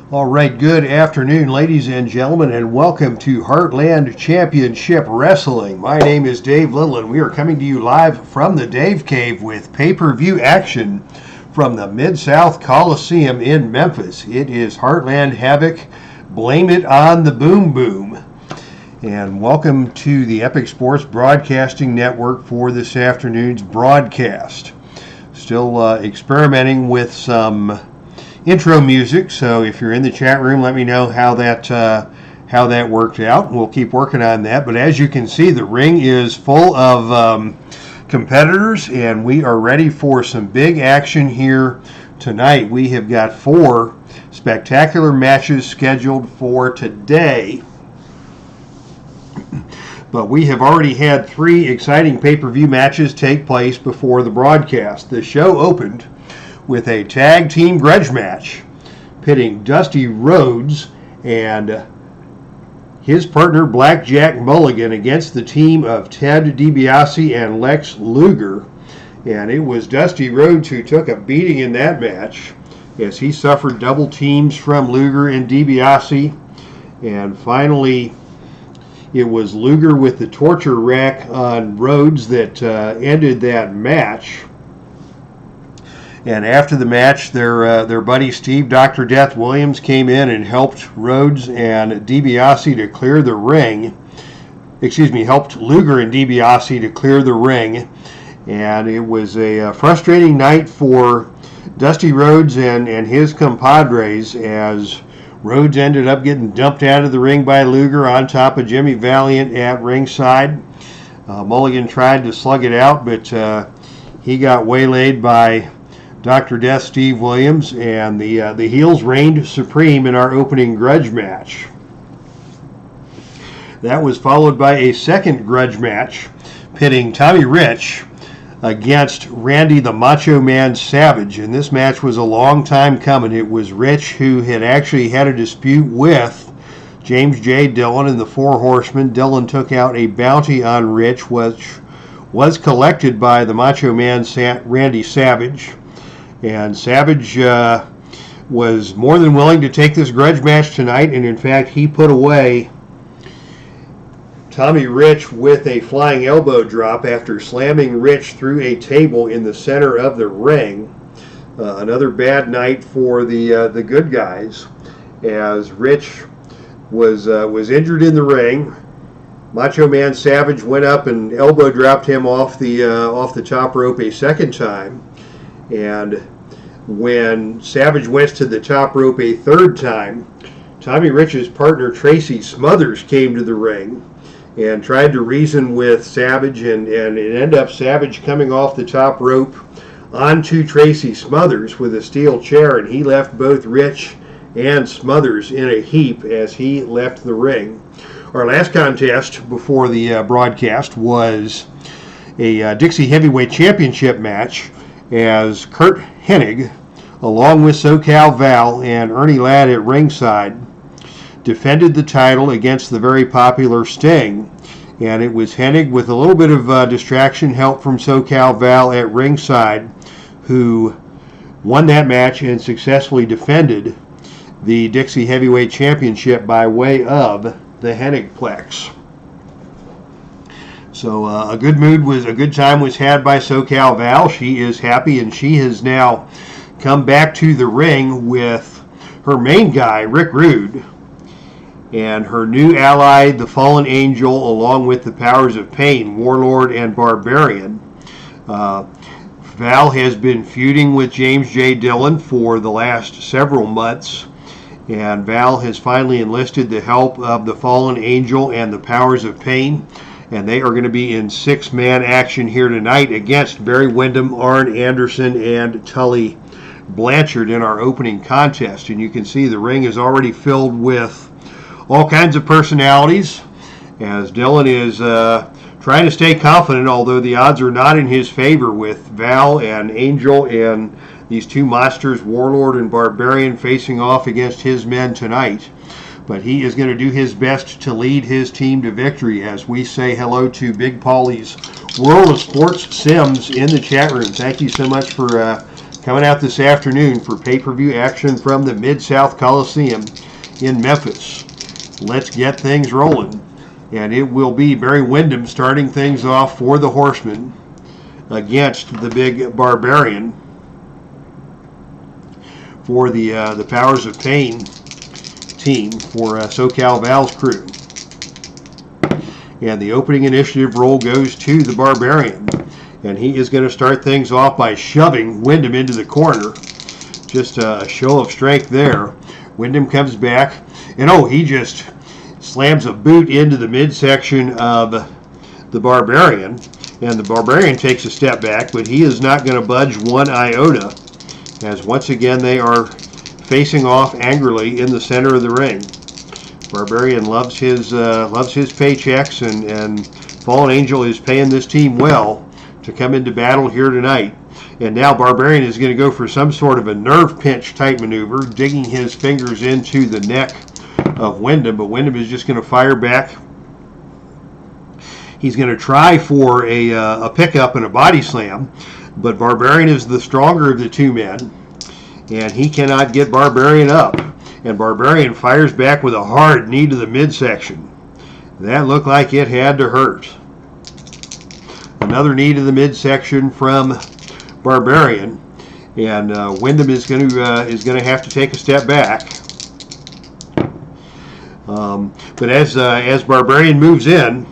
All right, good afternoon, ladies and gentlemen, and welcome to Heartland Championship Wrestling. My name is Dave Little, and we are coming to you live from the Dave Cave with pay-per-view action from the Mid-South Coliseum in Memphis. It is Heartland Havoc, Blame It on the Boom Boom. And welcome to the Epic Sports Broadcasting Network for this afternoon's broadcast. Still experimenting with some intro music, so if you're in the chat room, let me know how that worked out. We'll keep working on that. But as you can see, the ring is full of competitors, and we are ready for some big action here tonight. We have got 4 spectacular matches scheduled for today, but we have already had 3 exciting pay-per-view matches take place before the broadcast. The show opened with a tag team grudge match pitting Dusty Rhodes and his partner Blackjack Mulligan against the team of Ted DiBiase and Lex Luger. And it was Dusty Rhodes who took a beating in that match as he suffered double teams from Luger and DiBiase. And finally, it was Luger with the torture rack on Rhodes that ended that match. And after the match, their buddy Steve Dr. Death Williams came in and helped Rhodes and DiBiase to clear the ring. Helped Luger and DiBiase to clear the ring. And it was a frustrating night for Dusty Rhodes and his compadres, as Rhodes ended up getting dumped out of the ring by Luger on top of Jimmy Valiant at ringside. Mulligan tried to slug it out, but he got waylaid by Dr. Death Steve Williams, and the heels reigned supreme in our opening grudge match. That was followed by a second grudge match pitting Tommy Rich against Randy the Macho Man Savage, and this match was a long time coming. It was Rich who had actually had a dispute with James J. Dillon and the Four Horsemen. Dillon took out a bounty on Rich, which was collected by the Macho Man Randy Savage. And Savage was more than willing to take this grudge match tonight, and in fact he put away Tommy Rich with a flying elbow drop after slamming Rich through a table in the center of the ring. Another bad night for the good guys, as Rich was injured in the ring. Macho Man Savage went up and elbow dropped him off the top rope a second time. And when Savage went to the top rope a third time, Tommy Rich's partner Tracy Smothers came to the ring and tried to reason with Savage, and it ended up Savage coming off the top rope onto Tracy Smothers with a steel chair, and he left both Rich and Smothers in a heap as he left the ring. Our last contest before the broadcast was a Dixie Heavyweight Championship match, as Kurt Hennig, along with SoCal Val and Ernie Ladd at ringside, defended the title against the very popular Sting. And it was Hennig, with a little bit of distraction help from SoCal Val at ringside, who won that match and successfully defended the Dixie Heavyweight Championship by way of the Hennigplex. So a good time was had by SoCal Val. She is happy, and she has now come back to the ring with her main guy, Rick Rude, and her new ally, the Fallen Angel, along with the Powers of Pain, Warlord and Barbarian. Val has been feuding with James J. Dillon for the last several months, and Val has finally enlisted the help of the Fallen Angel and the Powers of Pain. And they are going to be in 6-man action here tonight against Barry Windham, Arn Anderson, and Tully Blanchard in our opening contest. And you can see the ring is already filled with all kinds of personalities, as Dillon is trying to stay confident, although the odds are not in his favor, with Val and Angel and these 2 monsters, Warlord and Barbarian, facing off against his men tonight. But he is going to do his best to lead his team to victory, as we say hello to Big Paulie's World of Sports Sims in the chat room. Thank you so much for coming out this afternoon for pay-per-view action from the Mid-South Coliseum in Memphis. Let's get things rolling. And it will be Barry Windham starting things off for the Horsemen against the big Barbarian for the Powers of Pain team for SoCal Val's crew. And the opening initiative roll goes to the Barbarian. And he is going to start things off by shoving Windham into the corner. Just a show of strength there. Windham comes back, and he just slams a boot into the midsection of the Barbarian. And the Barbarian takes a step back, but he is not going to budge one iota, as once again they are facing off angrily in the center of the ring. Barbarian loves his paychecks, and Fallen Angel is paying this team well to come into battle here tonight. And now Barbarian is going to go for some sort of a nerve pinch type maneuver, digging his fingers into the neck of Windham, but Windham is just going to fire back. He's going to try for a pickup and a body slam, but Barbarian is the stronger of the two men, and he cannot get Barbarian up. And Barbarian fires back with a hard knee to the midsection. That looked like it had to hurt. Another knee to the midsection from Barbarian, and Windham is going to have to take a step back. But as Barbarian moves in,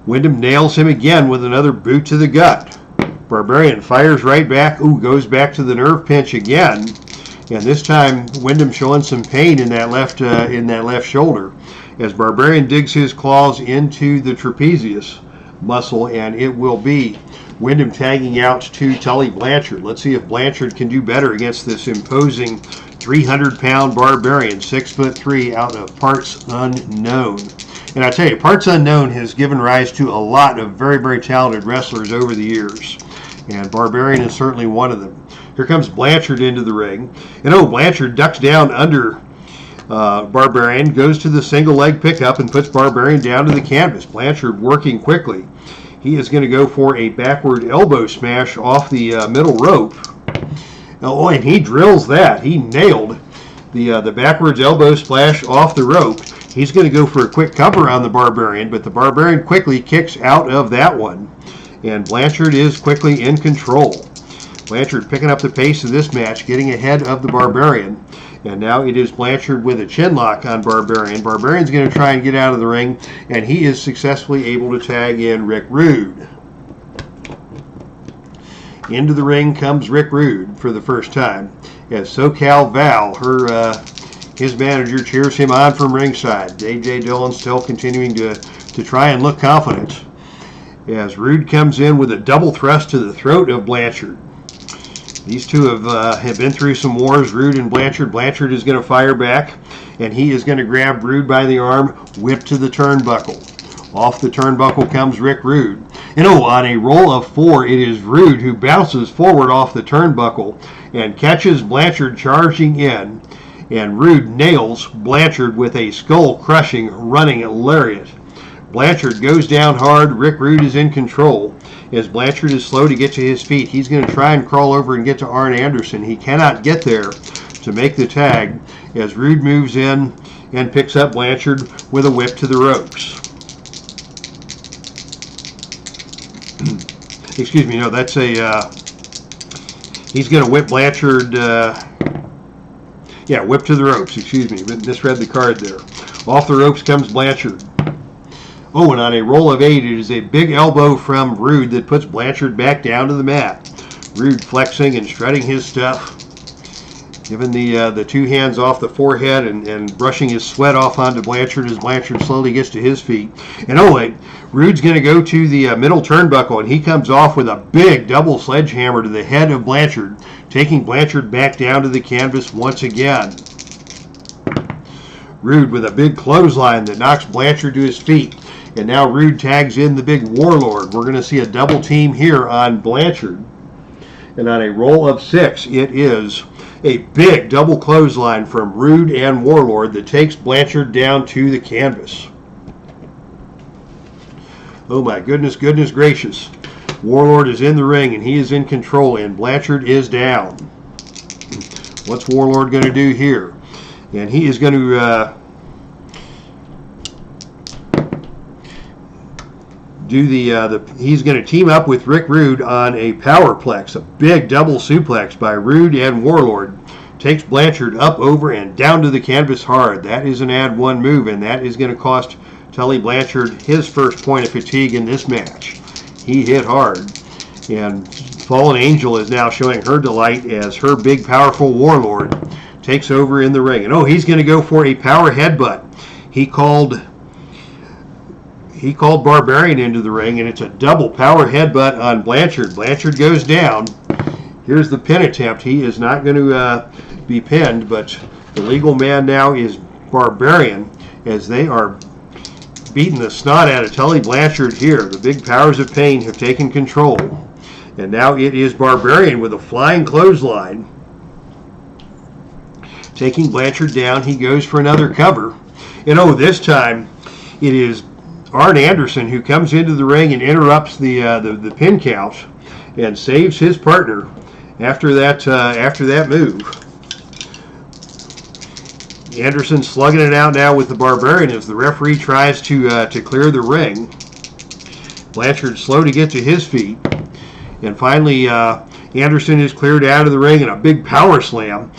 Windham nails him again with another boot to the gut. Barbarian fires right back. Goes back to the nerve pinch again, and this time Windham showing some pain in that left shoulder as Barbarian digs his claws into the trapezius muscle, and it will be Windham tagging out to Tully Blanchard. Let's see if Blanchard can do better against this imposing 300-pound Barbarian, 6'3", out of Parts Unknown. And I tell you, Parts Unknown has given rise to a lot of very, very talented wrestlers over the years, and Barbarian is certainly one of them. Here comes Blanchard into the ring, and Blanchard ducks down under Barbarian, goes to the single leg pickup and puts Barbarian down to the canvas. Blanchard working quickly. He is going to go for a backward elbow smash off the middle rope. And he drills that. He nailed the backwards elbow splash off the rope. He's going to go for a quick cover on the Barbarian, but the Barbarian quickly kicks out of that one. And Blanchard is quickly in control. Blanchard picking up the pace of this match, getting ahead of the Barbarian. And now it is Blanchard with a chin lock on Barbarian. Barbarian's going to try and get out of the ring, and he is successfully able to tag in Rick Rude. Into the ring comes Rick Rude for the first time, as SoCal Val, his manager, cheers him on from ringside. A.J. Dillon still continuing to try and look confident, as Rude comes in with a double thrust to the throat of Blanchard. These two have been through some wars, Rude and Blanchard. Blanchard is going to fire back, and he is going to grab Rude by the arm, whip to the turnbuckle. Off the turnbuckle comes Rick Rude. And on a roll of 4, it is Rude who bounces forward off the turnbuckle and catches Blanchard charging in. And Rude nails Blanchard with a skull-crushing running lariat. Blanchard goes down hard. Rick Rude is in control. As Blanchard is slow to get to his feet, he's going to try and crawl over and get to Arn Anderson. He cannot get there to make the tag as Rude moves in and picks up Blanchard with a whip to the ropes. Excuse me, no, that's he's going to whip Blanchard, whip to the ropes, excuse me, misread the card there. Off the ropes comes Blanchard. And on a roll of 8, it is a big elbow from Rude that puts Blanchard back down to the mat. Rude flexing and strutting his stuff, giving the two hands off the forehead and brushing his sweat off onto Blanchard as Blanchard slowly gets to his feet. And Rude's going to go to the middle turnbuckle, and he comes off with a big double sledgehammer to the head of Blanchard, taking Blanchard back down to the canvas once again. Rude with a big clothesline that knocks Blanchard to his feet. And now Rude tags in the big Warlord. We're going to see a double team here on Blanchard. And on a roll of 6, it is a big double clothesline from Rude and Warlord that takes Blanchard down to the canvas. Oh my goodness gracious. Warlord is in the ring and he is in control, and Blanchard is down. What's Warlord going to do here? And he is going to he's going to team up with Rick Rude on a powerplex, a big double suplex by Rude and Warlord. Takes Blanchard up, over, and down to the canvas hard. That is an add one move, and that is going to cost Tully Blanchard his first point of fatigue in this match. He hit hard, and Fallen Angel is now showing her delight as her big, powerful Warlord takes over in the ring. And oh, he's going to go for a power headbutt. He called Barbarian into the ring, and it's a double power headbutt on Blanchard. Blanchard goes down. Here's the pin attempt. He is not going to be pinned, but the legal man now is Barbarian, as they are beating the snot out of Tully Blanchard here. The big powers of pain have taken control, and now it is Barbarian with a flying clothesline. Taking Blanchard down, he goes for another cover. And oh, this time it is Arn Anderson who comes into the ring and interrupts the pin count and saves his partner after that move. Anderson slugging it out now with the Barbarian as the referee tries to clear the ring. Blanchard slow to get to his feet, and finally Anderson is cleared out of the ring, and a big power slam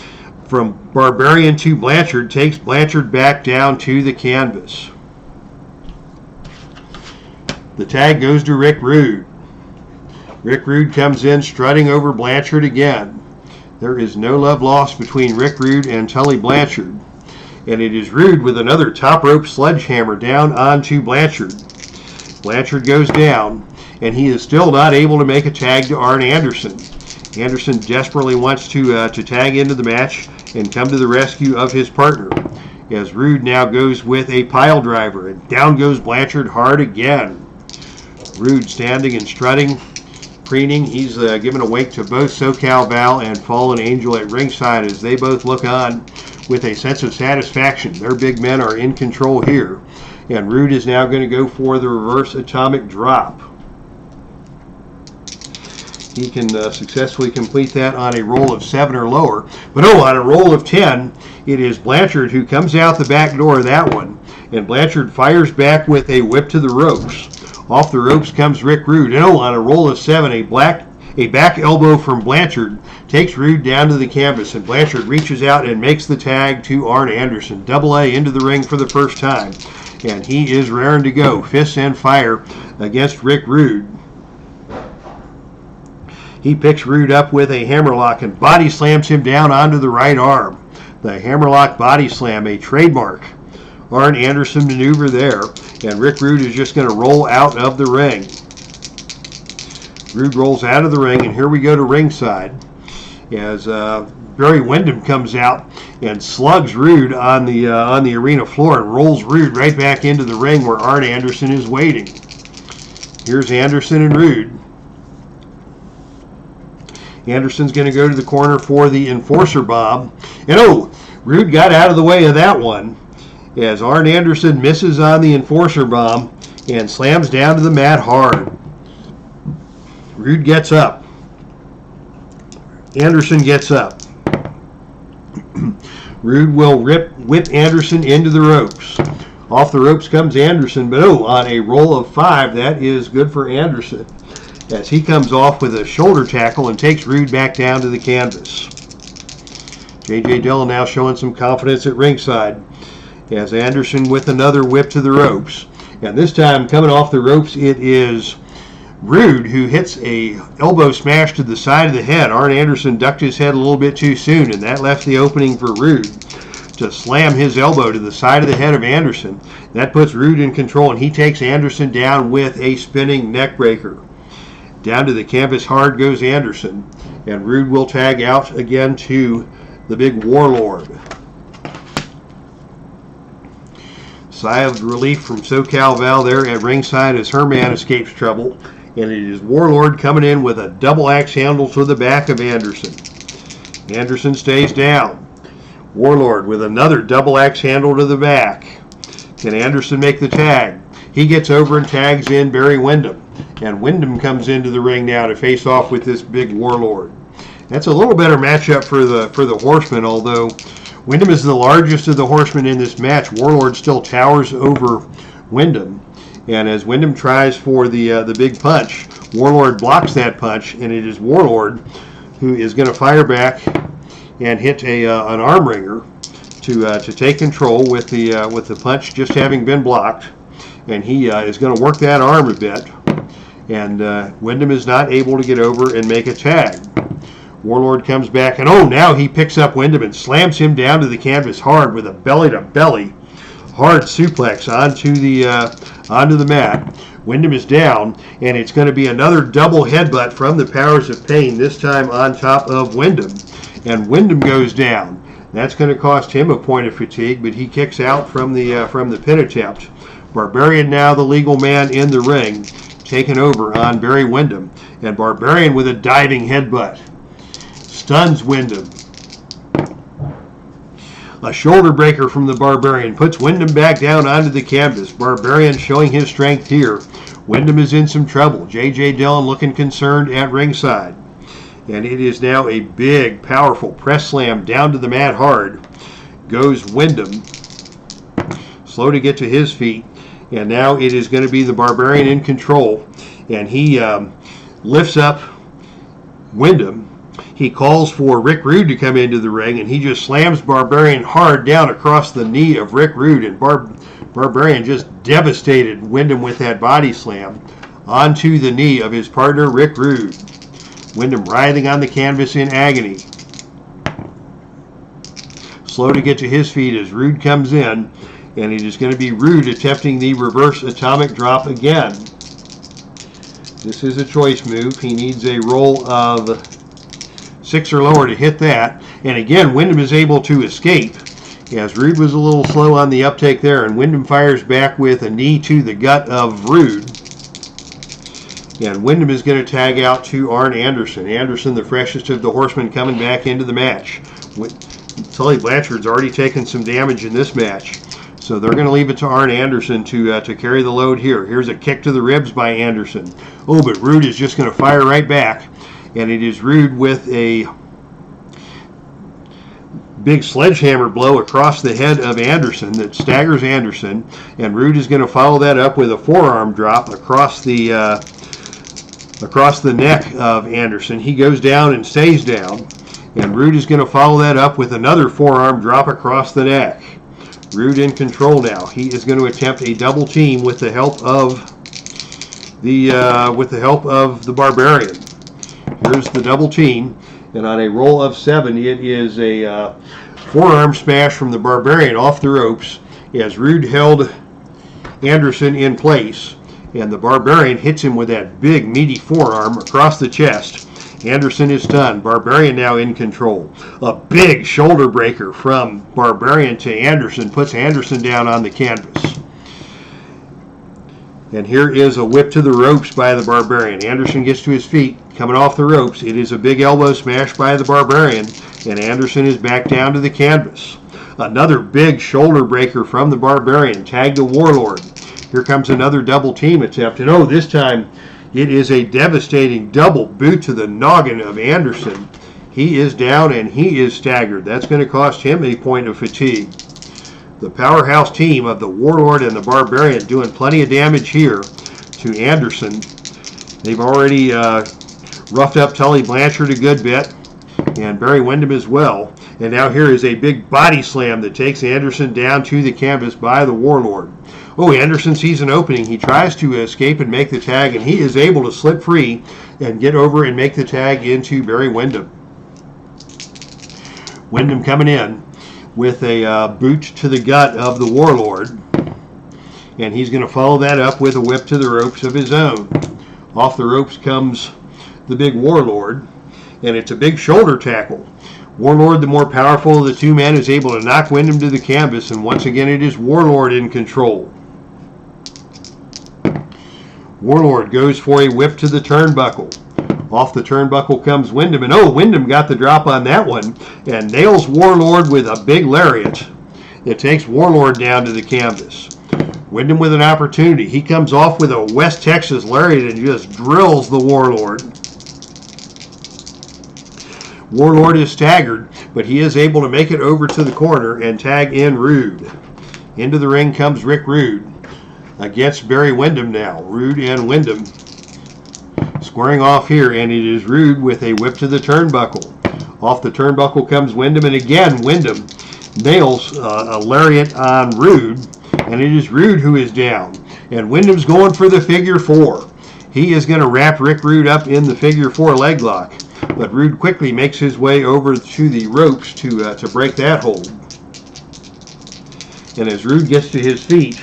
from Barbarian to Blanchard takes Blanchard back down to the canvas. The tag goes to Rick Rude. Rick Rude comes in strutting over Blanchard again. There is no love lost between Rick Rude and Tully Blanchard. And it is Rude with another top rope sledgehammer down onto Blanchard. Blanchard goes down, and he is still not able to make a tag to Arn Anderson. Anderson desperately wants to tag into the match and come to the rescue of his partner, as Rude now goes with a pile driver, and down goes Blanchard hard again. Rude standing and strutting, preening. He's giving a wink to both SoCal Val and Fallen Angel at ringside as they both look on with a sense of satisfaction. Their big men are in control here, and Rude is now going to go for the reverse atomic drop. He can successfully complete that on a roll of 7 or lower. But oh, on a roll of 10, it is Blanchard who comes out the back door of that one, and Blanchard fires back with a whip to the ropes. Off the ropes comes Rick Rude, and oh, on a roll of 7, a back elbow from Blanchard takes Rude down to the canvas, and Blanchard reaches out and makes the tag to Arn Anderson. Double A into the ring for the first time, and he is raring to go. Fists and fire against Rick Rude. He picks Rude up with a hammerlock and body slams him down onto the right arm. The hammerlock body slam, a trademark Arn Anderson maneuver there, and Rick Rude is just going to roll out of the ring. Rude rolls out of the ring, and here we go to ringside as Barry Windham comes out and slugs Rude on the arena floor and rolls Rude right back into the ring where Arn Anderson is waiting. Here's Anderson and Rude. Anderson's going to go to the corner for the enforcer bomb, and oh, Rude got out of the way of that one as Arn Anderson misses on the enforcer bomb and slams down to the mat hard. Rude gets up. Anderson gets up. Rude will whip Anderson into the ropes. Off the ropes comes Anderson, but oh, on a roll of 5, that is good for Anderson, as he comes off with a shoulder tackle and takes Rude back down to the canvas. J.J. Dillon now showing some confidence at ringside, as Anderson with another whip to the ropes. And this time, coming off the ropes, it is Rude who hits a elbow smash to the side of the head. Arn Anderson ducked his head a little bit too soon, and that left the opening for Rude to slam his elbow to the side of the head of Anderson. That puts Rude in control, and he takes Anderson down with a spinning neck breaker. Down to the canvas hard goes Anderson, and Rude will tag out again to the big Warlord. Sigh of relief from SoCal Val there at ringside as her man escapes trouble, and it is Warlord coming in with a double axe handle to the back of Anderson. Anderson stays down. Warlord with another double axe handle to the back. Can Anderson make the tag? He gets over and tags in Barry Windham, and Windham comes into the ring now to face off with this big Warlord. That's a little better matchup for the Horsemen, although WINDHAM is the largest of the Horsemen in this match. WARLORD still towers over WINDHAM. And as WINDHAM tries for the big punch, WARLORD blocks that punch, and it is WARLORD who is going to fire back and hit an arm wringer to take control with the punch just having been blocked. And he is going to work that arm a bit. And WINDHAM is not able to get over and make a tag. WARLORD comes back, and oh, now he picks up WINDHAM and slams him down to the canvas hard with a belly-to-belly hard suplex onto the mat. WINDHAM is down, and it's going to be another double headbutt from the Powers of Pain, this time on top of WINDHAM. And WINDHAM goes down. That's going to cost him a point of fatigue, but he kicks out from the pin attempt. Barbarian now the legal man in the ring, taken over on Barry Windham, and Barbarian with a diving headbutt stuns Windham. A shoulder breaker from the Barbarian puts Windham back down onto the canvas. Barbarian showing his strength here. Windham is in some trouble. J.J. Dillon looking concerned at ringside. And it is now a big, powerful press slam down to the mat hard. Goes Windham. Slow to get to his feet. And now it is going to be the Barbarian in control. And he lifts up Windham. He calls for Rick Rude to come into the ring, and he just slams Barbarian hard down across the knee of Rick Rude. And Barbarian just devastated Windham with that body slam onto the knee of his partner, Rick Rude. Windham writhing on the canvas in agony. Slow to get to his feet as Rude comes in, and it is going to be Rude attempting the reverse atomic drop again. This is a choice move. He needs a roll of 6 or lower to hit that. And again, Windham is able to escape, as Rude was a little slow on the uptake there, and Windham fires back with a knee to the gut of Rude. And Windham is going to tag out to Arn Anderson. Anderson, the freshest of the Horsemen, coming back into the match. Tully Blanchard's already taken some damage in this match, so they're going to leave it to Arn Anderson to carry the load here. Here's a kick to the ribs by Anderson. Oh, but Rude is just going to fire right back. And it is Rude with a big sledgehammer blow across the head of Anderson that staggers Anderson. And Rude is going to follow that up with a forearm drop across the neck of Anderson. He goes down and stays down. And Rude is going to follow that up with another forearm drop across the neck. Rude in control now. He is going to attempt a double team with the help of the Barbarian. Here's the double team, and on a roll of 7, it is a forearm smash from the Barbarian off the ropes as Rude held Anderson in place, and the Barbarian hits him with that big meaty forearm across the chest. Anderson is stunned. Barbarian now in control. A big shoulder breaker from Barbarian to Anderson puts Anderson down on the canvas. And here is a whip to the ropes by the Barbarian. Anderson gets to his feet, coming off the ropes. It is a big elbow smash by the Barbarian, and Anderson is back down to the canvas. Another big shoulder breaker from the Barbarian, tagged to WARLORD. Here comes another double team attempt, and oh, this time it is a devastating double boot to the noggin of Anderson. He is down and he is staggered. That's going to cost him a point of fatigue. The powerhouse team of the WARLORD and the Barbarian doing plenty of damage here to Anderson. They've already roughed up Tully Blanchard a good bit, and Barry Windham as well. And now here is a big body slam that takes Anderson down to the canvas by the WARLORD. Oh, Anderson sees an opening. He tries to escape and make the tag, and he is able to slip free and get over and make the tag into Barry Windham. Windham coming in with a boot to the gut of the WARLORD, and he's going to follow that up with a whip to the ropes of his own. Off the ropes comes the big WARLORD, and it's a big shoulder tackle. WARLORD, the more powerful of the two men, is able to knock Windham to the canvas, and once again it is WARLORD in control. WARLORD goes for a whip to the turnbuckle. Off the turnbuckle comes Windham, and oh, Windham got the drop on that one and nails WARLORD with a big lariat. It takes WARLORD down to the canvas. Windham with an opportunity. He comes off with a West Texas lariat and just drills the WARLORD. Warlord is staggered, but he is able to make it over to the corner and tag in Rude. Into the ring comes Rick Rude against Barry Windham now. Rude and Windham squaring off here, and it is Rude with a whip to the turnbuckle. Off the turnbuckle comes Windham, and again Windham nails a lariat on Rude, and it is Rude who is down. And Windham's going for the figure four. He is going to wrap Rick Rude up in the figure four leg lock, but Rude quickly makes his way over to the ropes to break that hold. And as Rude gets to his feet,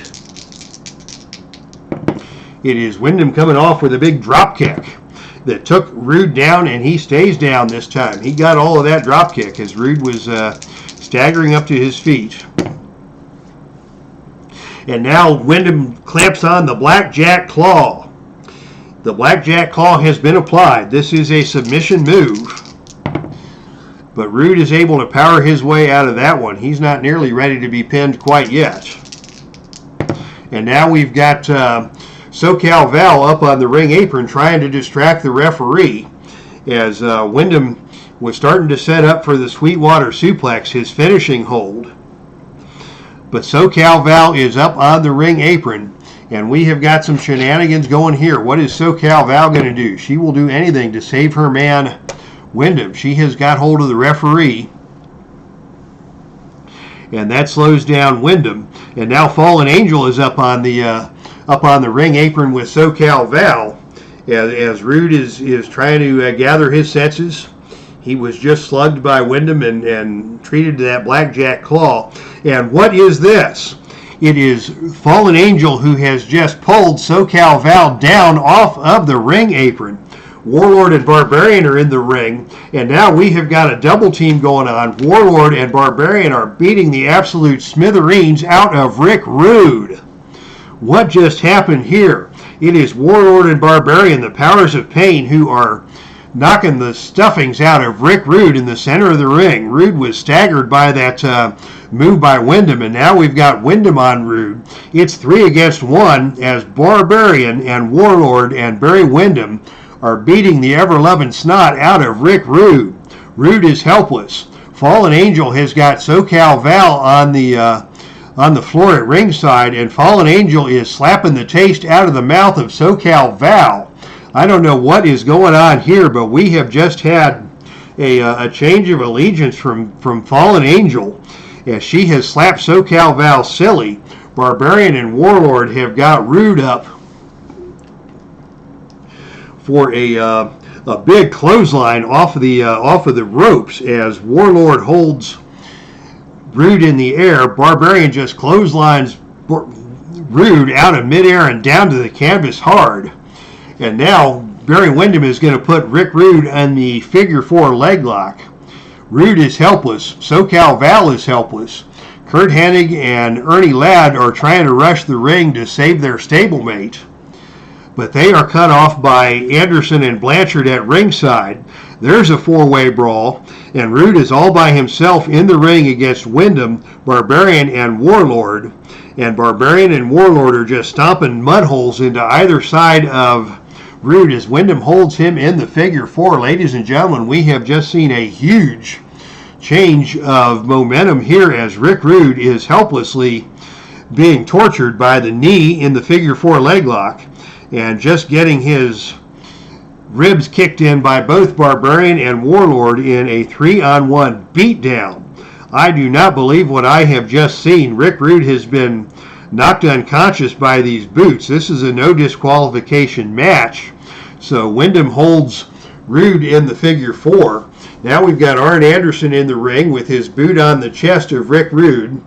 it is Windham coming off with a big drop kick that took Rude down, and he stays down this time. He got all of that drop kick as Rude was staggering up to his feet. And now Windham clamps on the Blackjack Claw. The Blackjack Claw has been applied. This is a submission move, but Rude is able to power his way out of that one. He's not nearly ready to be pinned quite yet. And now we've got SoCal Val up on the ring apron trying to distract the referee as Windham was starting to set up for the Sweetwater Suplex, his finishing hold. But SoCal Val is up on the ring apron, and we have got some shenanigans going here. What is SoCal Val going to do? She will do anything to save her man, Windham. She has got hold of the referee, and that slows down Windham. And now Fallen Angel is up on the ring apron with SoCal Val as Rude is trying to gather his senses. He was just slugged by Windham and treated to that Blackjack Claw. And what is this? It is Fallen Angel who has just pulled SoCal Val down off of the ring apron. Warlord and Barbarian are in the ring, and now we have got a double team going on. Warlord and Barbarian are beating the absolute smithereens out of Rick Rude. What just happened here? It is Warlord and Barbarian, the powers of pain, who are knocking the stuffings out of Rick Rude in the center of the ring. Rude was staggered by that move by Windham, and now we've got Windham on Rude. It's 3 against 1 as Barbarian and Warlord and Barry Windham are beating the ever-loving snot out of Rick Rude. Rude is helpless. Fallen Angel has got SoCal Val on the floor at ringside, and Fallen Angel is slapping the taste out of the mouth of SoCal Val. I don't know what is going on here, but we have just had a change of allegiance from Fallen Angel as she has slapped SoCal Val silly. Barbarian and Warlord have got Rude up for a big clothesline off of the ropes as Warlord holds Rude in the air. Barbarian just clotheslines Rude out of midair and down to the canvas hard. And now Barry Windham is going to put Rick Rude on the figure 4 leg lock. Rude is helpless. SoCal Val is helpless. Kurt Hennig and Ernie Ladd are trying to rush the ring to save their stablemate, but they are cut off by Anderson and Blanchard at ringside. There's a 4-way brawl, and Rude is all by himself in the ring against Windham, Barbarian, and Warlord. And Barbarian and Warlord are just stomping mud holes into either side of Rude as Windham holds him in the figure 4. Ladies and gentlemen, we have just seen a huge change of momentum here as Rick Rude is helplessly being tortured by the knee in the figure 4 leg lock and just getting his ribs kicked in by both Barbarian and Warlord in a 3-on-1 beatdown. I do not believe what I have just seen. Rick Rude has been knocked unconscious by these boots. This is a no disqualification match. So Windham holds Rude in the figure 4. Now we've got Arn Anderson in the ring with his boot on the chest of Rick Rude.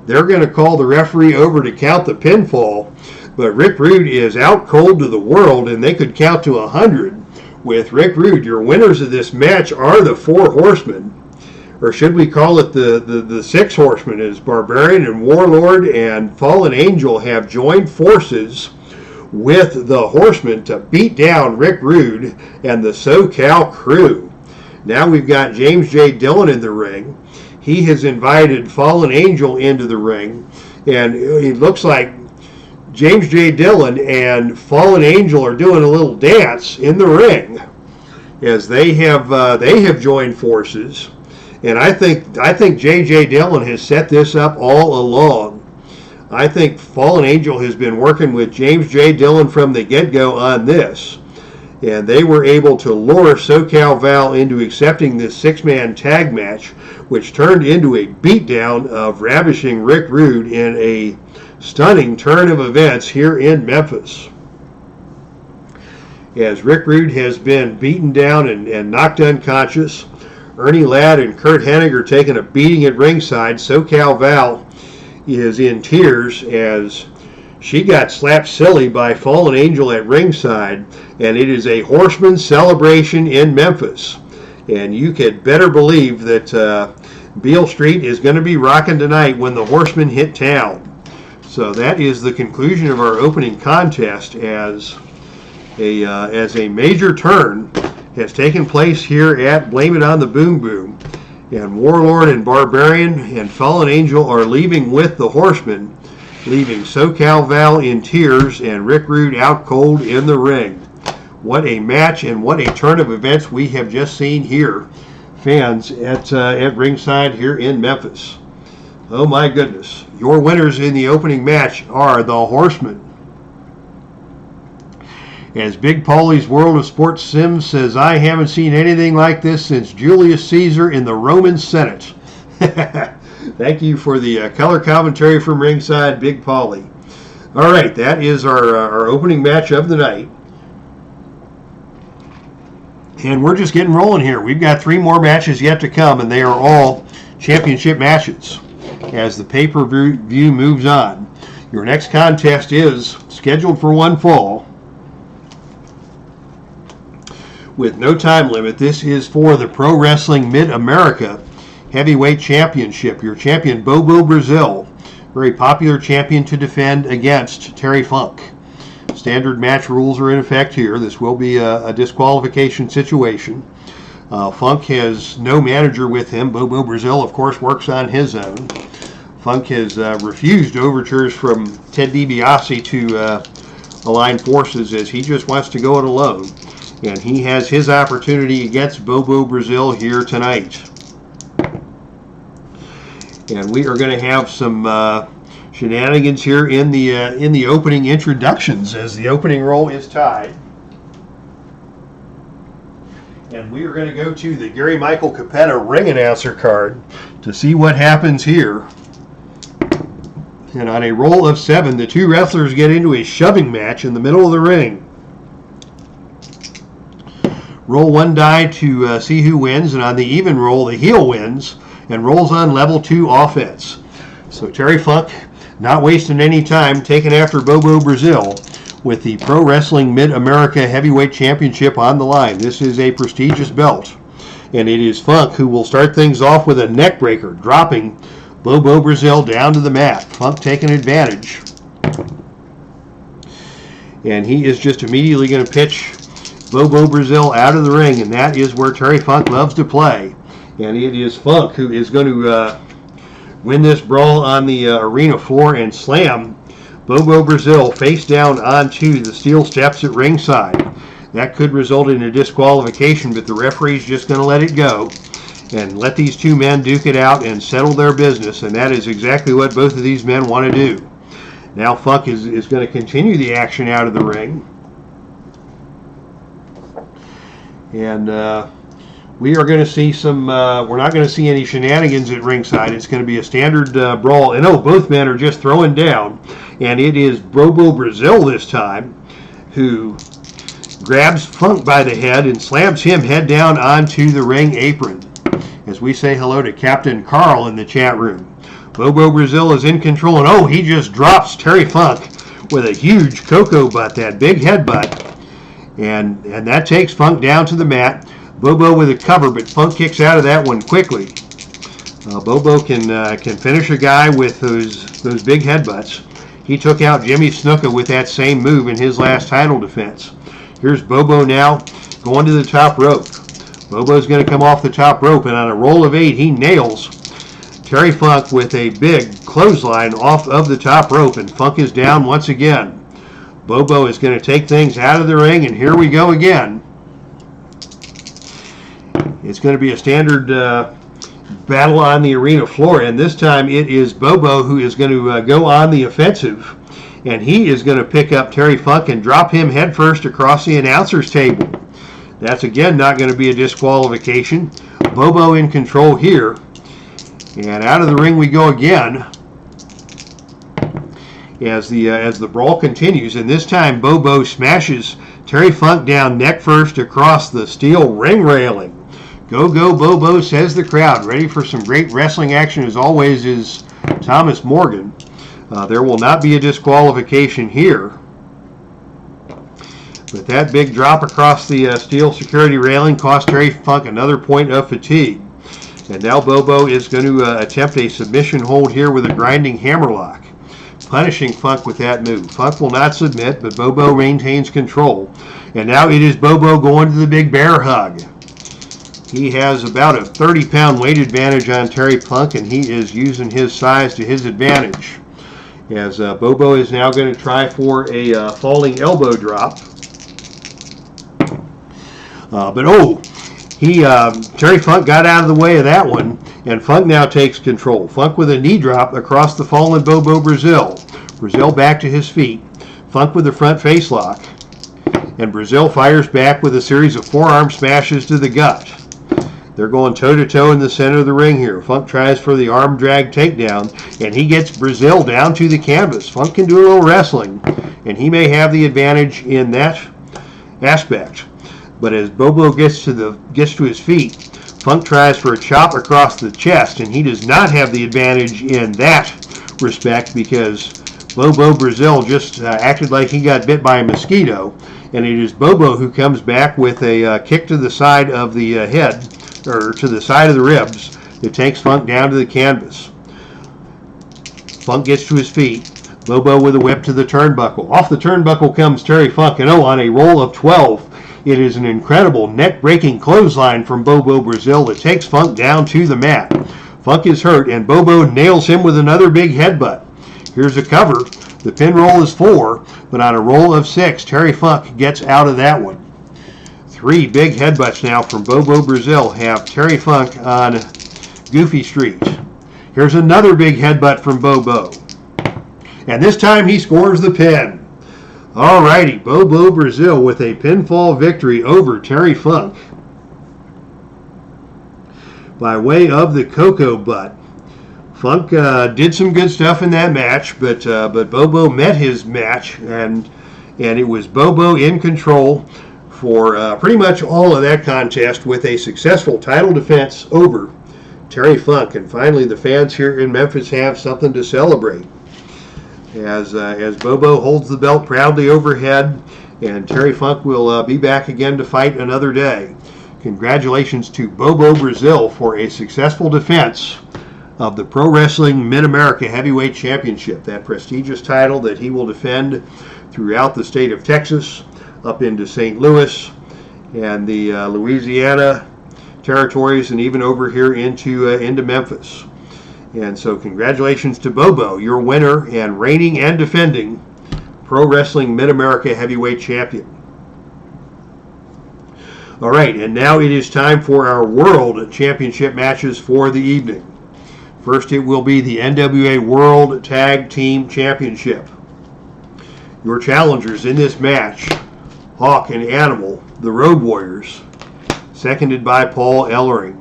They're going to call the referee over to count the pinfall, but Rick Rude is out cold to the world, and they could count to 100 with Rick Rude. Your winners of this match are the 4 horsemen, or should we call it the 6 horsemen, as Barbarian and Warlord and Fallen Angel have joined forces with the horsemen to beat down Rick Rude and the SoCal crew. Now we've got James J. Dillon in the ring. He has invited Fallen Angel into the ring, and it looks like James J. Dillon and Fallen Angel are doing a little dance in the ring. as they have joined forces. And I think J.J. Dillon has set this up all along. I think Fallen Angel has been working with James J. Dillon from the get-go on this. And they were able to lure SoCal Val into accepting this six-man tag match, which turned into a beatdown of ravishing Rick Rude in a stunning turn of events here in Memphis. As Rick Rude has been beaten down and knocked unconscious, Ernie Ladd and Kurt Hennig are taking a beating at ringside. SoCal Val is in tears as she got slapped silly by Fallen Angel at ringside, and it is a Horseman celebration in Memphis. And you could better believe that Beale Street is going to be rocking tonight when the Horsemen hit town. So that is the conclusion of our opening contest as a major turn has taken place here at Blame It on the Boom Boom. And Warlord and Barbarian and Fallen Angel are leaving with the Horsemen, leaving SoCal Val in tears and Rick Rude out cold in the ring. What a match and what a turn of events we have just seen here, fans, at ringside here in Memphis. Oh my goodness. Your winners in the opening match are the Horsemen. As Big Paulie's World of Sports Sims says, I haven't seen anything like this since Julius Caesar in the Roman Senate. Thank you for the color commentary from ringside, Big Paulie. All right, that is our opening match of the night. And we're just getting rolling here. We've got 3 more matches yet to come, and they are all championship matches as the pay-per-view moves on. Your next contest is scheduled for one fall with no time limit. This is for the Pro Wrestling Mid-America Heavyweight Championship. Your champion, Bobo Brazil, very popular champion to defend against Terry Funk. Standard match rules are in effect here. This will be a disqualification situation. Funk has no manager with him. Bobo Brazil, of course, works on his own. Funk has refused overtures from Ted DiBiase to align forces, as he just wants to go it alone. And he has his opportunity against Bobo Brazil here tonight. And we are going to have some shenanigans here in the opening introductions, as the opening roll is tied. And we are going to go to the Gary Michael Capetta ring announcer card to see what happens here. And on a roll of 7, the 2 wrestlers get into a shoving match in the middle of the ring. Roll 1 die to see who wins, and on the even roll, the heel wins and rolls on level 2 offense. So Terry Funk, not wasting any time, taking after Bobo Brazil with the Pro Wrestling Mid-America Heavyweight Championship on the line. This is a prestigious belt, and it is Funk who will start things off with a neck breaker, dropping Bobo Brazil down to the mat. Funk taking advantage, and he is just immediately going to pitch Bobo Brazil out of the ring, and that is where Terry Funk loves to play. And it is Funk who is going to win this brawl on the arena floor and slam Bobo Brazil face down onto the steel steps at ringside. That could result in a disqualification, but the referee's just going to let it go and let these 2 men duke it out and settle their business, and that is exactly what both of these men want to do. Now Funk is going to continue the action out of the ring. And we are going to see some, we're not going to see any shenanigans at ringside. It's going to be a standard brawl. And both men are just throwing down. And it is Bobo Brazil this time who grabs Funk by the head and slams him head down onto the ring apron. As we say hello to Captain Carl in the chat room. Bobo Brazil is in control, and he just drops Terry Funk with a huge cocoa butt, that big headbutt. And that takes Funk down to the mat. Bobo with a cover, but Funk kicks out of that one quickly. Bobo can finish a guy with those big headbutts. He took out Jimmy Snuka with that same move in his last title defense. Here's Bobo now going to the top rope. Bobo's going to come off the top rope, and on a roll of 8, he nails Terry Funk with a big clothesline off of the top rope, and Funk is down once again. Bobo is going to take things out of the ring, and here we go again. It's going to be a standard battle on the arena floor, and this time it is Bobo who is going to go on the offensive, and he is going to pick up Terry Funk and drop him headfirst across the announcer's table. That's again not going to be a disqualification. Bobo in control here, and out of the ring we go again as the brawl continues, and this time Bobo smashes Terry Funk down neck first across the steel ring railing. Go, go, Bobo, says the crowd. Ready for some great wrestling action as always is Thomas Morgan. There will not be a disqualification here. But that big drop across the steel security railing cost Terry Funk another point of fatigue. And now Bobo is going to attempt a submission hold here with a grinding hammerlock, punishing Funk with that move. Funk will not submit, but Bobo maintains control. And now it is Bobo going to the big bear hug. He has about a 30-pound weight advantage on Terry Funk, and he is using his size to his advantage. As Bobo is now going to try for a falling elbow drop. Terry Funk got out of the way of that one, and Funk now takes control. Funk with a knee drop across the fallen Bobo Brazil. Brazil back to his feet. Funk with the front face lock, and Brazil fires back with a series of forearm smashes to the gut. They're going toe-to-toe in the center of the ring here. Funk tries for the arm drag takedown, and he gets Brazil down to the canvas. Funk can do a little wrestling, and he may have the advantage in that aspect. But as Bobo gets to his feet, Funk tries for a chop across the chest, and he does not have the advantage in that respect because Bobo Brazil just acted like he got bit by a mosquito, and it is Bobo who comes back with a kick to the side of the head, or to the side of the ribs, that takes Funk down to the canvas. Funk gets to his feet. Bobo with a whip to the turnbuckle. Off the turnbuckle comes Terry Funk, and on a roll of 12, it is an incredible neck-breaking clothesline from Bobo Brazil that takes Funk down to the mat. Funk is hurt, and Bobo nails him with another big headbutt. Here's a cover. The pin roll is 4, but on a roll of 6, Terry Funk gets out of that one. 3 big headbutts now from Bobo Brazil have Terry Funk on Goofy Street. Here's another big headbutt from Bobo. And this time he scores the pin. Alrighty, Bobo Brazil with a pinfall victory over Terry Funk by way of the Cocoa Butt. Funk did some good stuff in that match, but Bobo met his match, and it was Bobo in control for pretty much all of that contest with a successful title defense over Terry Funk. And finally, the fans here in Memphis have something to celebrate as Bobo holds the belt proudly overhead, and Terry Funk will be back again to fight another day. Congratulations to Bobo Brazil for a successful defense of the Pro Wrestling Mid-America Heavyweight Championship, that prestigious title that he will defend throughout the state of Texas, up into St. Louis and the Louisiana territories, and even over here into Memphis. And so congratulations to Bobo, your winner and reigning and defending Pro Wrestling Mid-America Heavyweight Champion. All right, and now it is time for our World Championship matches for the evening. First, it will be the NWA World Tag Team Championship. Your challengers in this match, Hawk and Animal, the Road Warriors, seconded by Paul Ellering.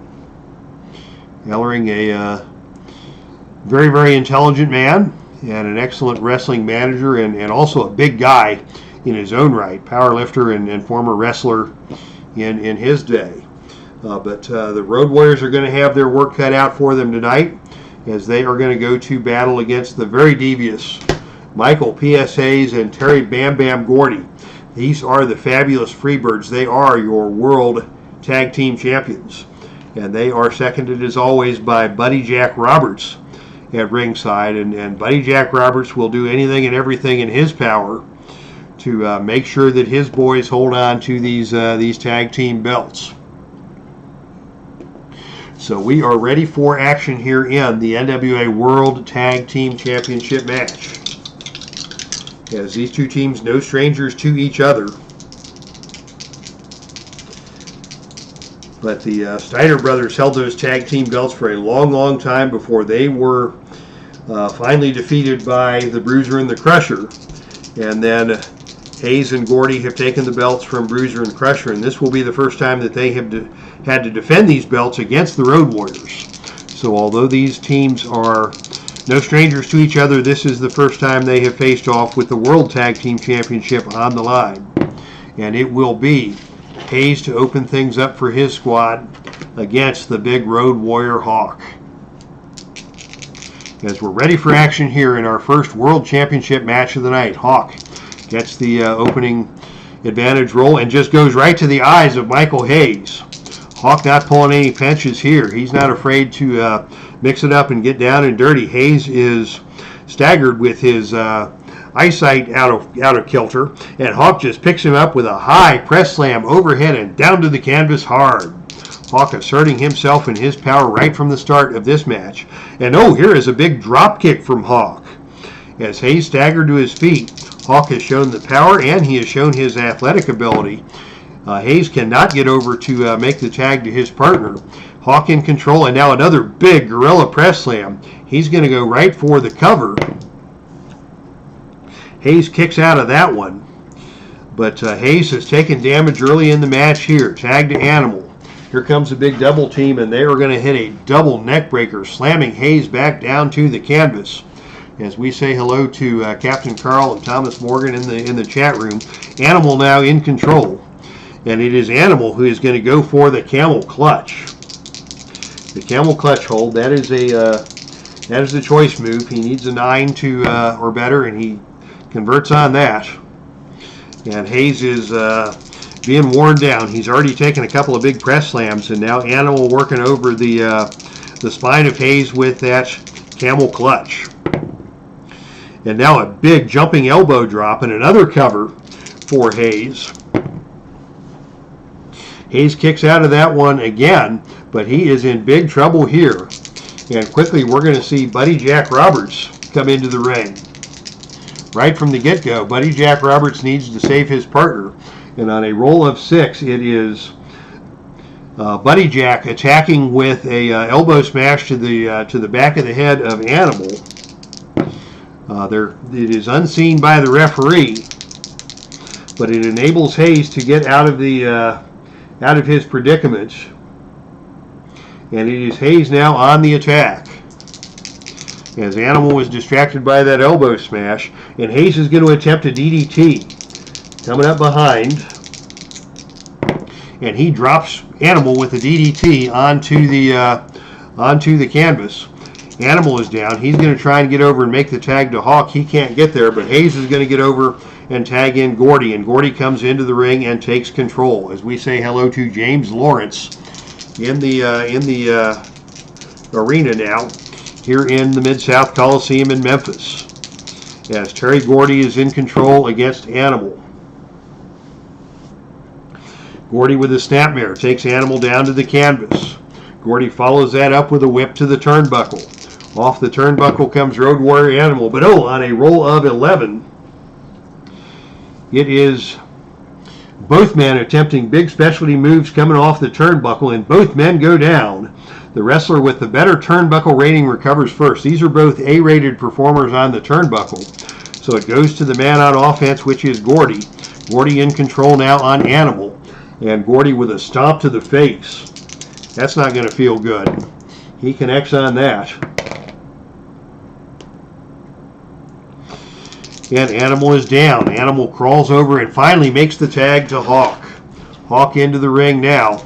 Ellering, a very, very intelligent man and an excellent wrestling manager, and also a big guy in his own right, power lifter and former wrestler in his day. But the Road Warriors are going to have their work cut out for them tonight, as they are going to go to battle against the very devious Michael P.S. Hayes and Terry Bam Bam Gordy. These are the fabulous Freebirds. They are your World Tag Team Champions. And they are seconded, as always, by Buddy Jack Roberts at ringside. And Buddy Jack Roberts will do anything and everything in his power to make sure that his boys hold on to these tag team belts. So we are ready for action here in the NWA World Tag Team Championship match, as these two teams, no strangers to each other. But the Steiner brothers held those tag team belts for a long, long time before they were finally defeated by the Bruiser and the Crusher. And then Hayes and Gordy have taken the belts from Bruiser and Crusher, and this will be the first time that they have had to defend these belts against the Road Warriors. So although these teams are no strangers to each other, this is the first time they have faced off with the World Tag Team Championship on the line. And it will be Hayes to open things up for his squad against the big Road Warrior Hawk. As we're ready for action here in our first World Championship match of the night, Hawk gets the opening advantage roll and just goes right to the eyes of Michael Hayes. Hawk not pulling any punches here. He's not afraid to mix it up and get down and dirty. Hayes is staggered with his eyesight out of kilter, and Hawk just picks him up with a high press slam overhead and down to the canvas hard. Hawk asserting himself and his power right from the start of this match. And oh, here is a big drop kick from Hawk. As Hayes staggered to his feet, Hawk has shown the power and he has shown his athletic ability. Hayes cannot get over to make the tag to his partner. Hawk in control, and now another big gorilla press slam. He's going to go right for the cover. Hayes kicks out of that one. But Hayes has taken damage early in the match here. Tag to Animal. Here comes a big double team, and they are going to hit a double neck breaker, slamming Hayes back down to the canvas. As we say hello to Captain Carl and Thomas Morgan in the chat room. Animal now in control. And it is Animal who is going to go for the camel clutch. The camel clutch hold, that is the choice move. He needs a 9 or better, and he converts on that. And Hayes is being worn down. He's already taken a couple of big press slams, and now Animal working over the spine of Hayes with that camel clutch. And now a big jumping elbow drop and another cover for Hayes. Hayes kicks out of that one again, but he is in big trouble here. And quickly we're going to see Buddy Jack Roberts come into the ring. Right from the get-go, Buddy Jack Roberts needs to save his partner. And on a roll of 6, it is Buddy Jack attacking with a elbow smash to the back of the head of Animal. It is unseen by the referee, but it enables Hayes to get out of his predicament. And it is Hayes now on the attack. As Animal was distracted by that elbow smash, and Hayes is going to attempt a DDT. Coming up behind, and he drops Animal with a DDT onto the canvas. Animal is down. He's going to try and get over and make the tag to Hawk. He can't get there, but Hayes is going to get over and tag in Gordy, and Gordy comes into the ring and takes control. As we say hello to James Lawrence in the arena now, here in the Mid-South Coliseum in Memphis, as Terry Gordy is in control against Animal. Gordy with a snapmare takes Animal down to the canvas. Gordy follows that up with a whip to the turnbuckle. Off the turnbuckle comes Road Warrior Animal, but on a roll of 11, it is both men attempting big specialty moves coming off the turnbuckle, and both men go down. The wrestler with the better turnbuckle rating recovers first. These are both A-rated performers on the turnbuckle. So it goes to the man on offense, which is Gordy. Gordy in control now on Animal. And Gordy with a stomp to the face. That's not going to feel good. He connects on that. And Animal is down. Animal crawls over and finally makes the tag to Hawk. Hawk into the ring now,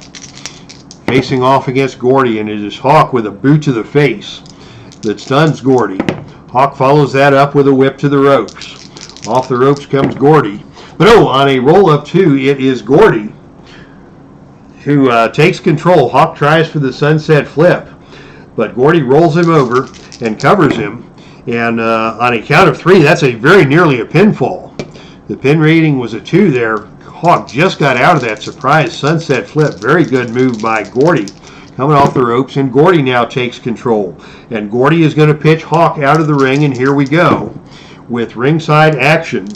facing off against Gordy, and it is Hawk with a boot to the face that stuns Gordy. Hawk follows that up with a whip to the ropes. Off the ropes comes Gordy. But on a roll up 2, it is Gordy who takes control. Hawk tries for the sunset flip, but Gordy rolls him over and covers him. And on a count of 3, that's a very nearly a pinfall. The pin rating was a 2 there. Hawk just got out of that surprise sunset flip. Very good move by Gordy. Coming off the ropes, and Gordy now takes control. And Gordy is going to pitch Hawk out of the ring, and here we go with ringside action.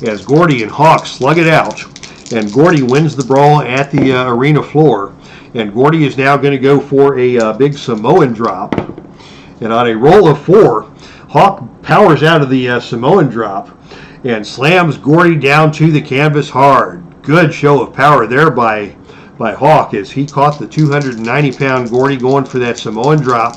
As Gordy and Hawk slug it out. and GORDY wins the brawl at the arena floor. And GORDY is now going to go for a big Samoan drop. And on a roll of 4, Hawk powers out of the Samoan drop and slams GORDY down to the canvas hard. Good show of power there by Hawk as he caught the 290-pound GORDY going for that Samoan drop.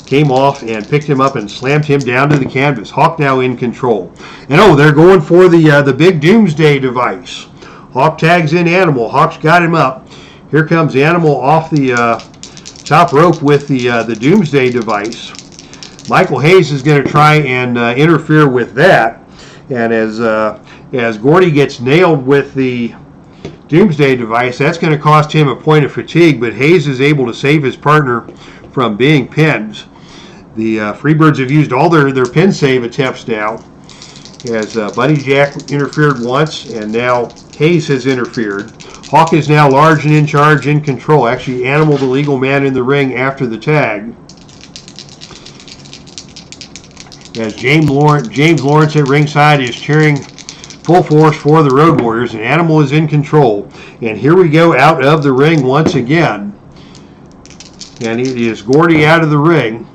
Came off and picked him up and slammed him down to the canvas. Hawk now in control. And oh, they're going for the big Doomsday device. Hawk tags in Animal. Hawk's got him up. Here comes Animal off the top rope with the Doomsday device. Michael Hayes is going to try and interfere with that. And as GORDY gets nailed with the Doomsday device, that's going to cost him a point of fatigue, but Hayes is able to save his partner from being pinned. The Freebirds have used all their pin save attempts now, as Buddy Jack interfered once, and now Hayes has interfered. Hawk is now large and in charge, in control. Actually, Animal, the legal man in the ring after the tag. As James Lawrence at ringside is cheering full force for the Road Warriors, and Animal is in control. And here we go out of the ring once again. And it is GORDY out of the ring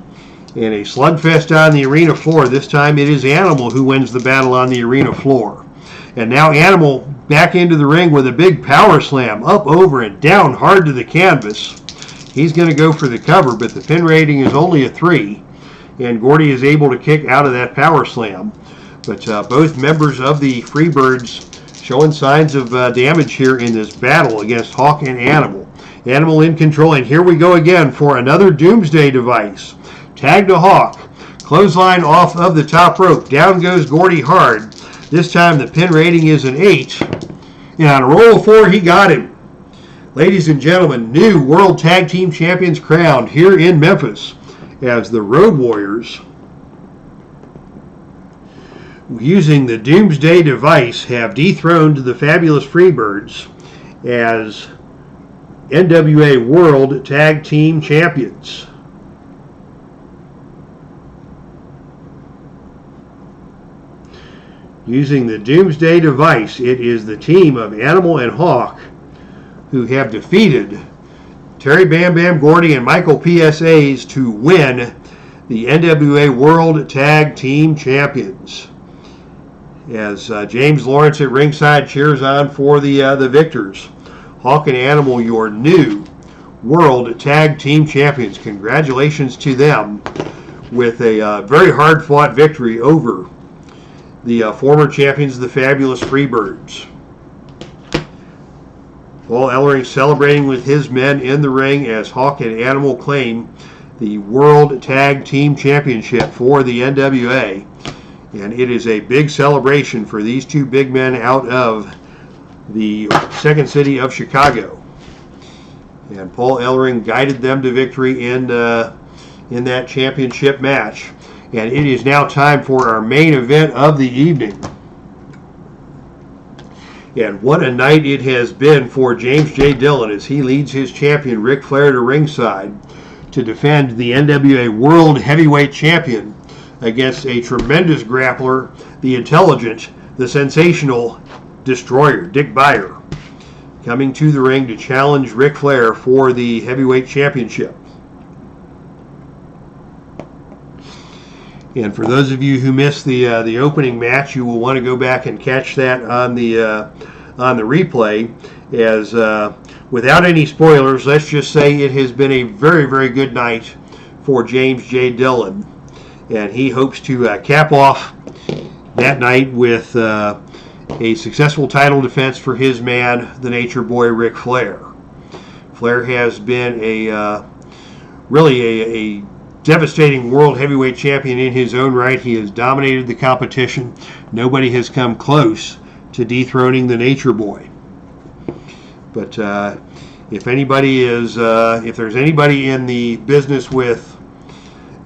in a slugfest on the arena floor. This time it is Animal who wins the battle on the arena floor. And now Animal back into the ring with a big power slam, up, over, and down hard to the canvas. He's going to go for the cover, but the pin rating is only a 3. And GORDY is able to kick out of that power slam. But both members of the Freebirds showing signs of damage here in this battle against Hawk and Animal. Animal in control, and here we go again for another Doomsday device. Tag to Hawk. Clothesline off of the top rope. Down goes GORDY hard. This time the pin rating is an 8. And on a roll of 4, he got him. Ladies and gentlemen, new World Tag Team Champions crowned here in Memphis as the Road Warriors, using the Doomsday device, have dethroned the fabulous Freebirds as NWA World Tag Team Champions. Using the Doomsday device, it is the team of Animal and Hawk who have defeated Terry Bam Bam Gordy and Michael PSAs to win the NWA World Tag Team Champions. As James Lawrence at ringside cheers on for the victors. Hawk and Animal, your new World Tag Team Champions. Congratulations to them with a very hard-fought victory over the former champions of the fabulous Freebirds. Paul Ellering celebrating with his men in the ring as Hawk and Animal claim the World Tag Team Championship for the NWA. And it is a big celebration for these two big men out of the second city of Chicago. And Paul Ellering guided them to victory in that championship match. And it is now time for our main event of the evening. And what a night it has been for James J. Dillon as he leads his champion Ric Flair to ringside to defend the NWA World Heavyweight Champion against a tremendous grappler, the intelligent, the sensational Destroyer, Dick Beyer, coming to the ring to challenge Ric Flair for the Heavyweight Championship. And for those of you who missed the opening match, you will want to go back and catch that on the replay. As without any spoilers, let's just say it has been a very, very good night for James J. Dillon, and he hopes to cap off that night with a successful title defense for his man, the Nature Boy Ric Flair. Flair has been really a devastating world heavyweight champion in his own right. He has dominated the competition. Nobody has come close to dethroning the Nature Boy. But if there's anybody in the business with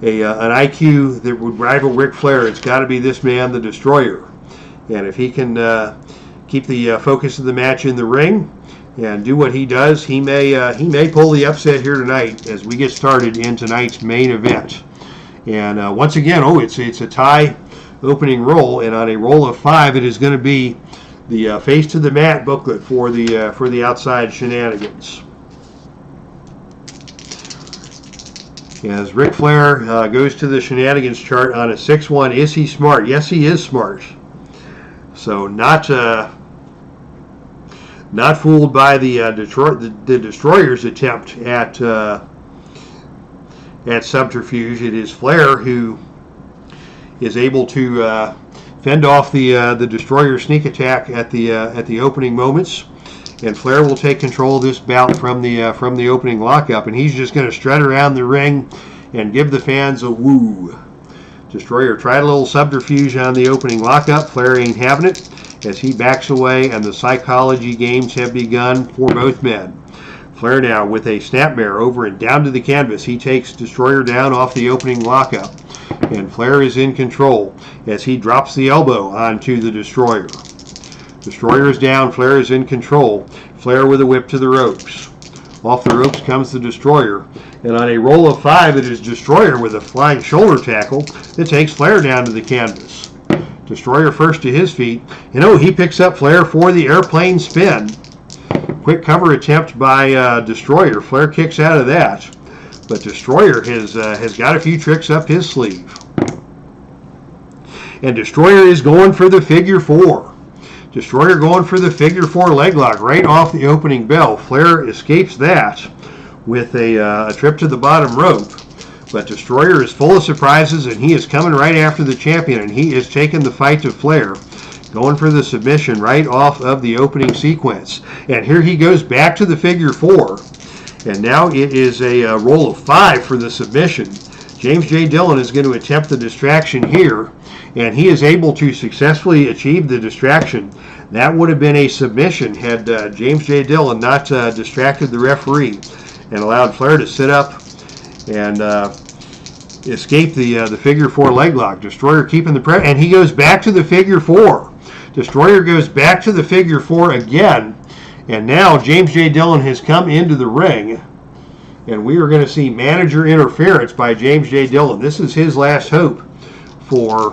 an IQ that would rival Ric Flair, it's got to be this man, the Destroyer. And if he can keep the focus of the match in the ring and do what he does, he may pull the upset here tonight as we get started in tonight's main event. And once again, it's a tie opening roll, and on a roll of 5, it is going to be the Face to the Mat booklet for the outside shenanigans. As Ric Flair goes to the shenanigans chart on a 6-1, is he smart? Yes, he is smart. So not fooled by the Destroyer's attempt at subterfuge. It is Flair who is able to fend off the Destroyer sneak attack at the opening moments, and Flair will take control of this bout from the opening lockup, and he's just going to strut around the ring and give the fans a woo. Destroyer tried a little subterfuge on the opening lockup. Flair ain't having it as he backs away, and the psychology games have begun for both men. Flair now with a snapmare over and down to the canvas. He takes Destroyer down off the opening lockup, and Flair is in control as he drops the elbow onto the Destroyer. Destroyer is down, Flair is in control. Flair with a whip to the ropes. Off the ropes comes the Destroyer, and on a roll of 5, it is Destroyer with a flying shoulder tackle that takes Flair down to the canvas. Destroyer first to his feet, and he picks up Flair for the airplane spin. Quick cover attempt by Destroyer. Flair kicks out of that, but Destroyer has got a few tricks up his sleeve. And Destroyer is going for the figure 4. Destroyer going for the figure 4 leg lock right off the opening bell. Flair escapes that with a trip to the bottom rope. But Destroyer is full of surprises, and he is coming right after the champion, and he is taking the fight to Flair, going for the submission right off of the opening sequence. And here he goes back to the figure 4, and now it is a roll of 5 for the submission. James J. Dillon is going to attempt the distraction here, and he is able to successfully achieve the distraction. That would have been a submission had James J. Dillon not distracted the referee and allowed Flair to sit up and escape the figure 4 leg lock. Destroyer keeping the pressure, and he goes back to the figure 4. Destroyer goes back to the figure 4 again, and now James J. Dillon has come into the ring, and we are going to see manager interference by James J. Dillon. This is his last hope for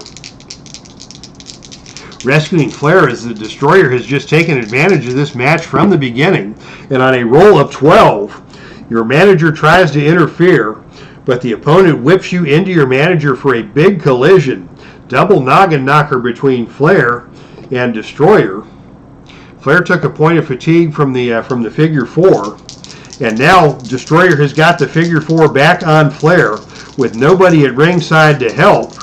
rescuing Flair, as the Destroyer has just taken advantage of this match from the beginning. And on a roll of 12, your manager tries to interfere, but the opponent whips you into your manager for a big collision. Double noggin knocker between Flair and Destroyer. Flair took a point of fatigue from the figure 4, and now Destroyer has got the figure 4 back on Flair with nobody at ringside to help.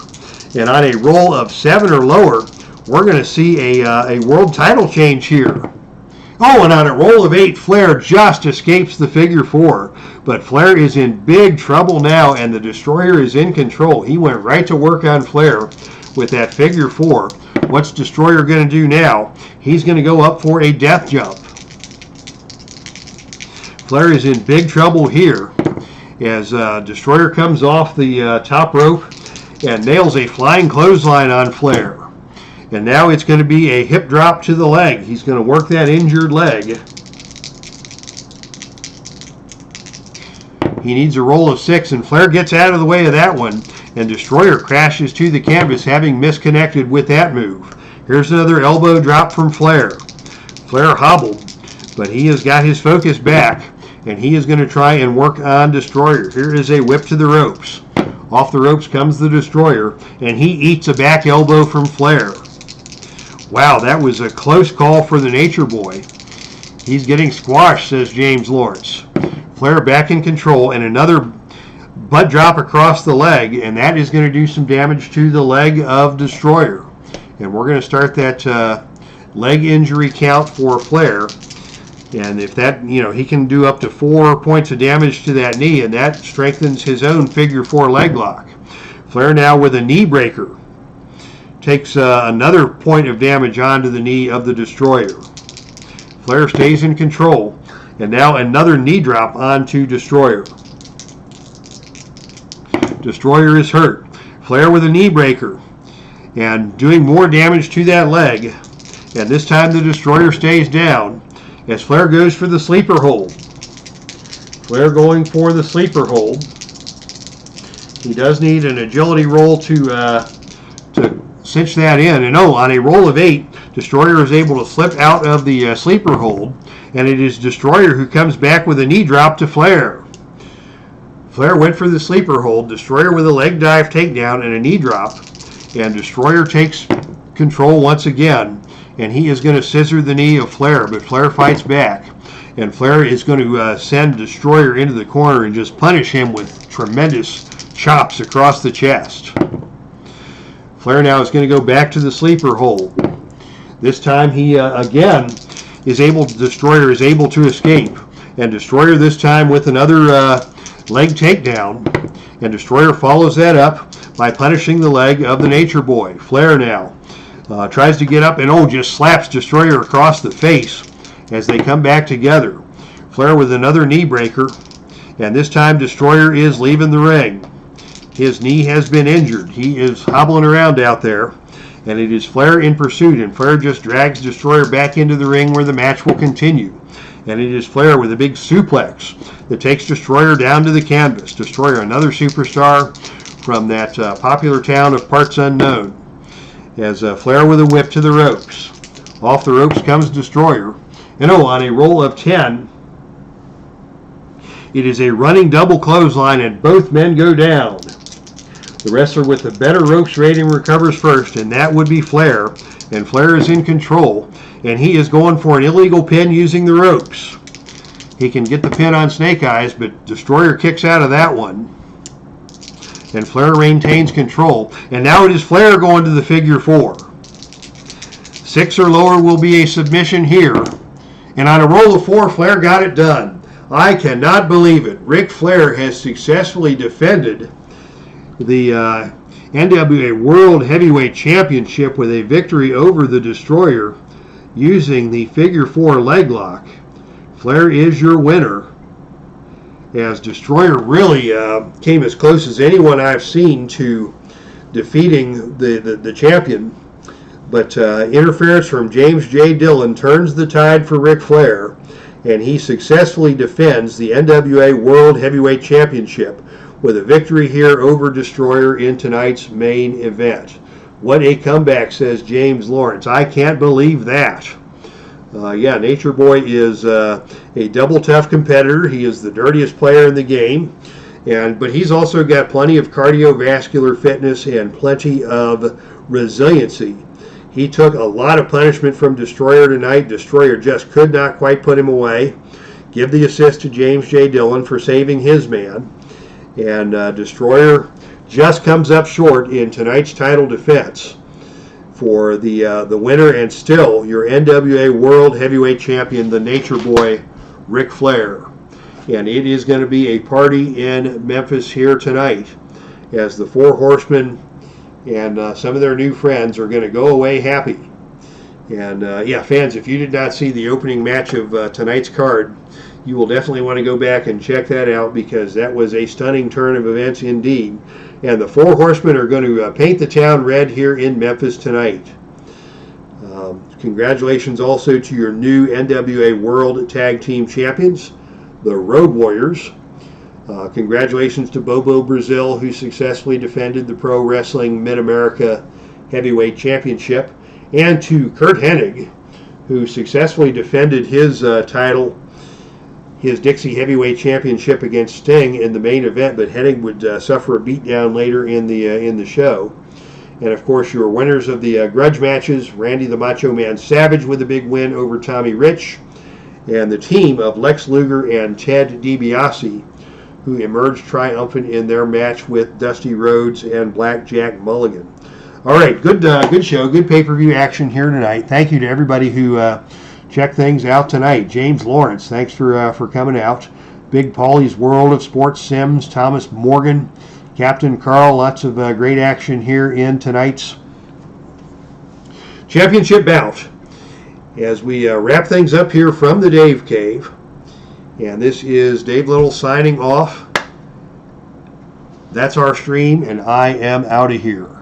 And on a roll of 7 or lower, we're going to see a world title change here. Oh, and on a roll of 8, Flair just escapes the figure 4. But Flair is in big trouble now, and the Destroyer is in control. He went right to work on Flair with that figure 4. What's Destroyer going to do now? He's going to go up for a death jump. Flair is in big trouble here as Destroyer comes off the top rope and nails a flying clothesline on Flair. And now it's going to be a hip drop to the leg. He's going to work that injured leg. He needs a roll of 6, and Flair gets out of the way of that one. And Destroyer crashes to the canvas, having misconnected with that move. Here's another elbow drop from Flair. Flair hobbled, but he has got his focus back, and he is going to try and work on Destroyer. Here is a whip to the ropes. Off the ropes comes the Destroyer, and he eats a back elbow from Flair. Wow, that was a close call for the Nature Boy. He's getting squashed, says James Lawrence. Flair back in control, and another butt drop across the leg, and that is going to do some damage to the leg of Destroyer. And we're going to start that leg injury count for Flair. And if that, he can do up to 4 points of damage to that knee, and that strengthens his own figure 4 leg lock. Flair now with a knee breaker takes another point of damage onto the knee of the Destroyer. Flair stays in control, and now another knee drop onto Destroyer. Destroyer is hurt. Flair with a knee breaker and doing more damage to that leg, and this time the Destroyer stays down as Flair goes for the sleeper hold. Flair going for the sleeper hold. He does need an agility roll to cinch that in. And on a roll of 8, Destroyer is able to slip out of the sleeper hold, and it is Destroyer who comes back with a knee drop to FLAIR. FLAIR went for the sleeper hold, Destroyer with a leg dive takedown and a knee drop, and Destroyer takes control once again, and he is going to scissor the knee of FLAIR, but FLAIR fights back, and FLAIR is going to send Destroyer into the corner and just punish him with tremendous chops across the chest. FLAIR now is going to go back to the sleeper hold. This time he again is able to, Destroyer is able to escape, and Destroyer this time with another leg takedown, and Destroyer follows that up by punishing the leg of the Nature Boy. FLAIR now tries to get up and just slaps Destroyer across the face as they come back together. FLAIR with another knee breaker, and this time Destroyer is leaving the ring. His knee has been injured. He is hobbling around out there, and it is FLAIR in pursuit, and FLAIR just drags Destroyer back into the ring where the match will continue. And it is FLAIR with a big suplex that takes Destroyer down to the canvas. Destroyer, another superstar from that popular town of Parts Unknown, as FLAIR with a whip to the ropes. Off the ropes comes Destroyer, and on a roll of 10, it is a running double clothesline, and both men go down. The wrestler with the better ropes rating recovers first, and that would be FLAIR. And FLAIR is in control, and he is going for an illegal pin using the ropes. He can get the pin on Snake Eyes, but Destroyer kicks out of that one. And FLAIR maintains control. And now it is FLAIR going to the figure 4. 6 or lower will be a submission here. And on a roll of 4, FLAIR got it done. I cannot believe it. Ric Flair has successfully defended the NWA World Heavyweight Championship with a victory over the Destroyer using the figure 4 leg lock. FLAIR is your winner, as Destroyer really came as close as anyone I've seen to defeating the champion. But interference from James J. Dillon turns the tide for Ric Flair, and he successfully defends the NWA World Heavyweight Championship with a victory here over Destroyer in tonight's main event. What a comeback, says James Lawrence. I can't believe that. Yeah, Nature Boy is a double tough competitor. He is the dirtiest player in the game, but he's also got plenty of cardiovascular fitness and plenty of resiliency. He took a lot of punishment from Destroyer tonight. Destroyer just could not quite put him away. Give the assist to James J. Dillon for saving his man. And Destroyer just comes up short in tonight's title defense for the winner, and still your NWA World Heavyweight Champion, the Nature Boy, Ric Flair. And it is going to be a party in Memphis here tonight, as the Four Horsemen and some of their new friends are going to go away happy. And yeah, fans, if you did not see the opening match of tonight's card, you will definitely want to go back and check that out, because that was a stunning turn of events indeed. And the Four Horsemen are going to paint the town red here in Memphis tonight. Congratulations also to your new NWA World Tag Team Champions, the Road Warriors. Congratulations to Bobo Brazil, who successfully defended the Pro Wrestling Mid-America Heavyweight Championship, and to Kurt Hennig, who successfully defended his title, his Dixie Heavyweight Championship against Sting in the main event, but Hennig would suffer a beatdown later in the show. And of course, your winners of the grudge matches: Randy the Macho Man Savage with a big win over Tommy Rich, and the team of Lex Luger and Ted DiBiase, who emerged triumphant in their match with Dusty Rhodes and Blackjack Mulligan. All right, good show, good pay-per-view action here tonight. Thank you to everybody who checked things out tonight. James Lawrence, thanks for coming out. Big Paulie's World of Sports, Sims, Thomas Morgan, Captain Carl, lots of great action here in tonight's championship bout. As we wrap things up here from the Dave Cave, and this is Dave Little signing off. That's our stream, and I am out of here.